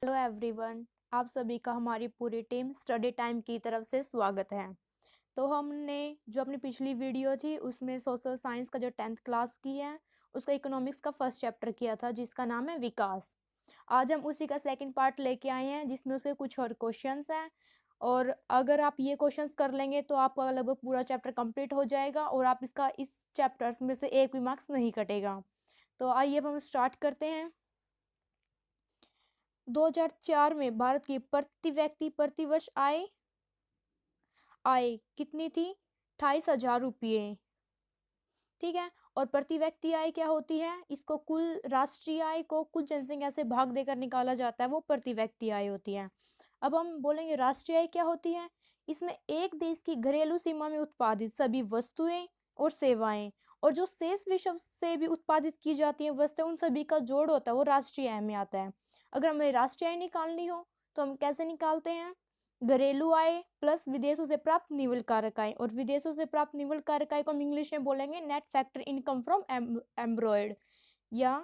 Hello everyone, आप सभी का हमारी पूरी टीम स्टडी टाइम की तरफ से स्वागत है। तो हमने जो अपनी पिछली वीडियो थी उसमें सोशल साइंस का जो 10th क्लास की है उसका इकोनॉमिक्स का फर्स्ट चैप्टर किया था जिसका नाम है विकास। आज हम उसी का सेकंड पार्ट लेके आए हैं जिसमें उसके कुछ और क्वेश्चंस हैं और अगर आप ये क्वेश्चंस कर लेंगे तो आपका लगभग पूरा चैप्टर कंप्लीट हो जाएगा और आप इसका इस चैप्टर्स में से एक भी मार्क्स नहीं कटेगा। तो आइए अब हम स्टार्ट करते हैं। 2004 में भारत की प्रति व्यक्ति प्रतिवर्ष आय आय कितनी थी? 28,000 रुपये। ठीक है। और प्रति व्यक्ति आय क्या होती है? इसको कुल राष्ट्रीय आय को कुल जनसंख्या से भाग देकर निकाला जाता है, वो प्रति व्यक्ति आय होती है। अब हम बोलेंगे राष्ट्रीय आय क्या होती है। इसमें एक देश की घरेलू सीमा में उत्पादित सभी वस्तुएं और सेवाएं और जो शेष विश्व से भी उत्पादित की जाती हैं वस्तुएं उन सभी का जोड़ होता है, वो राष्ट्रीय आय में आता है। अगर हमें राष्ट्रीय आय निकालनी हो तो हम कैसे निकालते हैं? घरेलू आय प्लस विदेशों से प्राप्त निवल कारक आय, और विदेशों से प्राप्त निवल कारक आय को हम इंग्लिश में बोलेंगे नेट फैक्टर इनकम फ्रॉम एम्ब्रॉयड या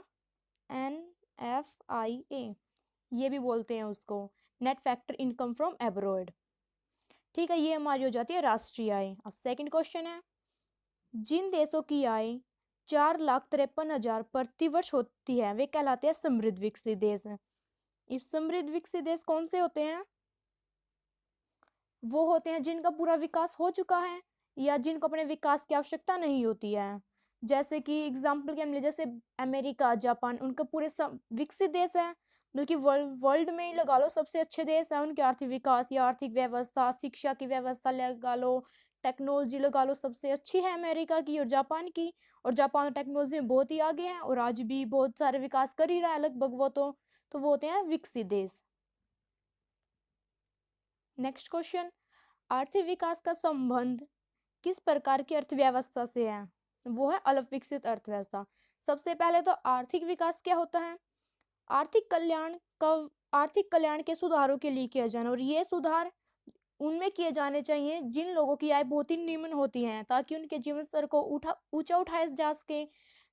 NFIA, ये भी बोलते हैं उसको, नेट फैक्टर इनकम फ्रॉम एब्रॉयड। ठीक है, ये हमारी हो जाती है राष्ट्रीय आय। अब सेकंड क्वेश्चन है, जिन देशों की आय 4,53,000 प्रतिवर्ष होती है वे कहलाते हैं समृद्ध विकसित देश। इस समृद्ध विकसित देश कौन से होते हैं? वो होते हैं जिनका पूरा विकास हो चुका है या जिनको अपने विकास की आवश्यकता नहीं होती है। जैसे कि एग्जाम्पल के हम ले, जैसे अमेरिका, जापान, उनका पूरे विकसित देश है, बल्कि वर्ल्ड में ही लगा लो सबसे अच्छे देश है। उनके आर्थिक विकास या आर्थिक व्यवस्था, शिक्षा की व्यवस्था लगा लो, टेक्नोलॉजी लगा लो, सबसे अच्छी है अमेरिका की और जापान की। और जापान टेक्नोलॉजी में बहुत ही आगे है और आज भी बहुत सारे विकास कर ही रहा है लगभग वो तो वो होते हैं विकसित देश। नेक्स्ट क्वेश्चन, आर्थिक विकास का संबंध किस प्रकार की अर्थव्यवस्था से है? वो है अल्प विकसित अर्थव्यवस्था। सबसे पहले तो आर्थिक विकास क्या होता है? आर्थिक कल्याण का आर्थिक कल्याण के सुधारों के लिए किया जाना, और ये सुधार उनमें किए जाने चाहिए जिन लोगों की आय बहुत ही निम्न होती है, ताकि उनके जीवन स्तर को ऊंचा उठाया जा सके।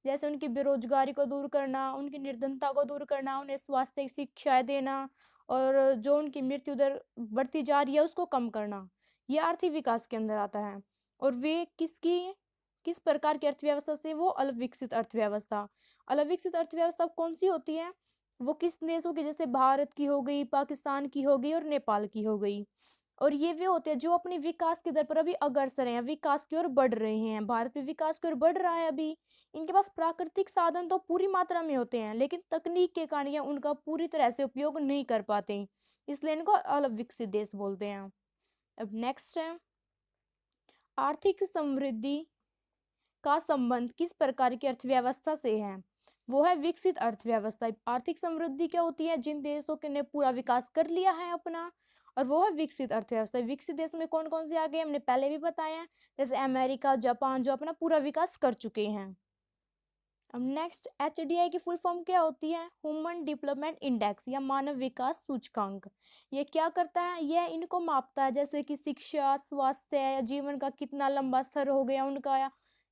जैसे उनकी बेरोजगारी को दूर करना, उनकी निर्धनता को दूर करना, उन्हें स्वास्थ्य शिक्षा देना और जो उनकी मृत्यु दर बढ़ती जा रही है उसको कम करना, ये आर्थिक विकास के अंदर आता है। और वे किस प्रकार की अर्थव्यवस्था से? वो अल्प विकसित अर्थव्यवस्था। अल्प विकसित अर्थव्यवस्था कौन सी होती है? वो किस देशों की? जैसे भारत की हो गई, पाकिस्तान की हो गई और नेपाल की हो गई। और ये वे होते हैं जो अपनी विकास की दर पर अभी अग्रसर हैं, विकास की ओर बढ़ रहे हैं। भारत भी विकास की ओर बढ़ रहा है अभी। इनके पास प्राकृतिक साधन तो पूरी मात्रा में होते हैं, लेकिन तकनीक के कारण ये उनका पूरी तरह से उपयोग नहीं कर पाते, इसलिए इनको अल्प विकसित देश बोलते हैं। अब नेक्स्ट है, आर्थिक समृद्धि का संबंध किस प्रकार की अर्थव्यवस्था से है? वो है विकसित अर्थव्यवस्था। आर्थिक समृद्धि क्या होती है? जिन देशों के ने पूरा विकास कर लिया है अपना, और वो है विकसित अर्थव्यवस्था। विकसित देश में कौन कौन से आ गए हमने पहले भी बताया है, जैसे अमेरिका, जापान, जो अपना पूरा विकास कर चुके हैं। अब नेक्स्ट, HDI की फुल फॉर्म क्या होती है? ह्यूमन डेवलपमेंट इंडेक्स या मानव विकास सूचकांक। ये क्या करता है? यह इनको मापता है, जैसे कि शिक्षा, स्वास्थ्य या जीवन का कितना लंबा स्तर हो गया उनका,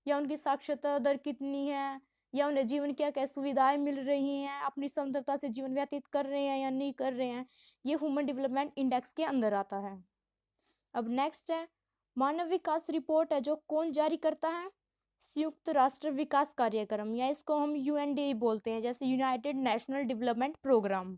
या उनकी साक्षरता दर कितनी है, या उन्हें जीवन क्या क्या सुविधाएं मिल रही हैं, अपनी समग्रता से जीवन व्यतीत कर रहे हैं या नहीं कर रहे हैं। ये ह्यूमन डेवलपमेंट इंडेक्स के अंदर आता है। अब नेक्स्ट है, मानव विकास रिपोर्ट है जो कौन जारी करता है? संयुक्त राष्ट्र विकास कार्यक्रम, या इसको हम UNDP बोलते हैं, जैसे यूनाइटेड नेशनल डेवलपमेंट प्रोग्राम।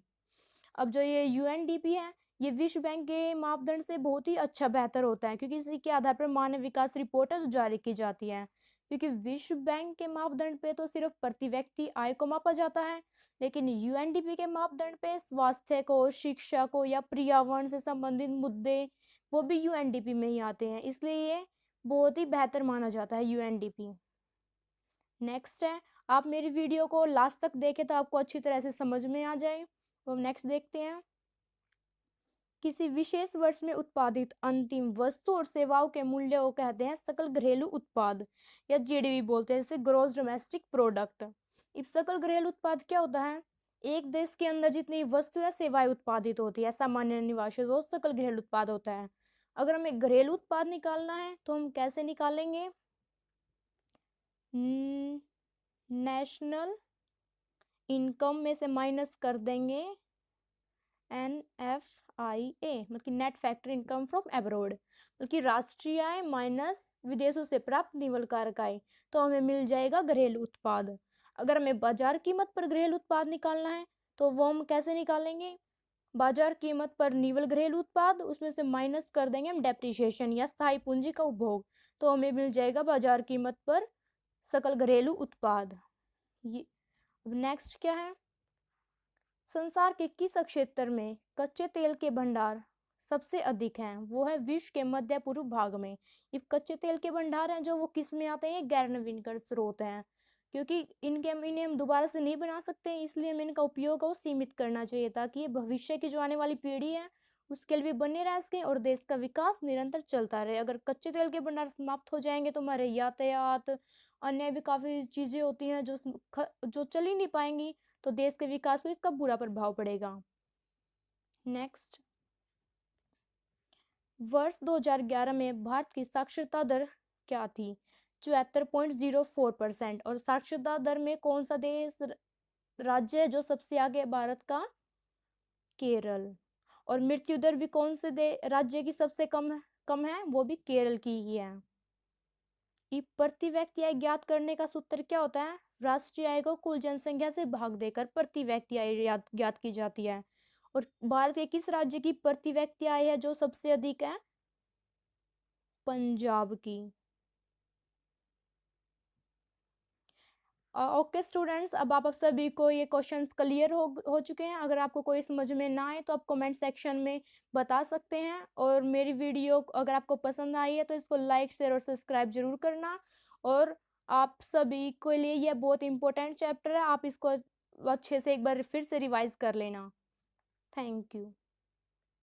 अब जो ये UNDP है, ये विश्व बैंक के मापदंड से बहुत ही अच्छा बेहतर होता है, क्योंकि इसी के आधार पर मानव विकास रिपोर्ट है जो जारी की जाती है। क्योंकि विश्व बैंक के मापदंड पे तो सिर्फ प्रति व्यक्ति आय को मापा जाता है, लेकिन UNDP के मापदंड पे स्वास्थ्य को, शिक्षा को या पर्यावरण से संबंधित मुद्दे वो भी UNDP में ही आते हैं, इसलिए ये बहुत ही बेहतर माना जाता है UNDP। नेक्स्ट है, आप मेरी वीडियो को लास्ट तक देखें तो आपको अच्छी तरह से समझ में आ जाए। तो हम नेक्स्ट देखते हैं, किसी विशेष वर्ष में उत्पादित अंतिम वस्तु और सेवाओं के मूल्य को कहते हैं सकल घरेलू उत्पाद, या GDP बोलते हैं, जैसे ग्रॉस डोमेस्टिक प्रोडक्ट। इस सकल घरेलू उत्पाद क्या होता है? एक देश के अंदर जितनी वस्तु या सेवाएं उत्पादित होती है सामान्य निवासी, वो सकल घरेलू उत्पाद होता है। अगर हमें घरेलू उत्पाद निकालना है तो हम कैसे निकालेंगे? नेशनल इनकम में से माइनस कर देंगे NFIA मतलब कि net factory income from abroad, मतलब कि राष्ट्रीय आय माइनस विदेशों से प्राप्त निवल कारक आय, तो हमें मिल जाएगा घरेलू उत्पाद। अगर हमें बाजार कीमत पर घरेलू उत्पाद निकालना है तो वो हम कैसे निकालेंगे? बाजार कीमत पर निवल घरेलू उत्पाद, उसमें से माइनस कर देंगे हम डेप्रिसिएशन या स्थायी पूंजी का उपभोग, तो हमें मिल जाएगा बाजार कीमत पर सकल घरेलू उत्पाद। ये नेक्स्ट क्या है? संसार के किस क्षेत्र में कच्चे तेल के भंडार सबसे अधिक हैं? वो है विश्व के मध्य पूर्व भाग में। ये कच्चे तेल के भंडार हैं जो वो किस में आते हैं? गैर नवीनकरणीय स्रोत हैं, क्योंकि इन्हें हम दोबारा से नहीं बना सकते, इसलिए हमें इनका उपयोग वो सीमित करना चाहिए ताकि ये भविष्य की जो आने वाली पीढ़ी है उसके लिए भी बने रह सकें और देश का विकास निरंतर चलता रहे। अगर कच्चे तेल के भंडार समाप्त हो जाएंगे तो हमारे यातायात, अन्य भी काफ़ी चीज़ें होती हैं जो चल ही नहीं पाएंगी, तो देश के विकास में इसका बुरा प्रभाव पड़ेगा। नेक्स्ट, वर्ष 2011 में भारत की साक्षरता दर क्या थी? 74.04%। और साक्षरता दर में कौन सा देश राज्य है जो सबसे आगे है भारत का? केरल। और मृत्यु दर भी कौन से राज्य की सबसे कम है? वो भी केरल की ही है। कि प्रति व्यक्ति आय ज्ञात करने का सूत्र क्या होता है? राष्ट्रीय आय को कुल जनसंख्या से भाग देकर प्रति व्यक्ति आय ज्ञात की जाती है। और भारत के किस राज्य की प्रति व्यक्ति आय है जो सबसे अधिक है? पंजाब की। ओके स्टूडेंट्स, अब आप सभी को ये क्वेश्चंस क्लियर हो चुके हैं। अगर आपको कोई समझ में ना आए तो आप कमेंट सेक्शन में बता सकते हैं। और मेरी वीडियो अगर आपको पसंद आई है तो इसको लाइक शेयर और सब्सक्राइब जरूर करना। और आप सभी के लिए यह बहुत इंपॉर्टेंट चैप्टर है, आप इसको अच्छे से एक बार फिर से रिवाइज कर लेना। Thank you.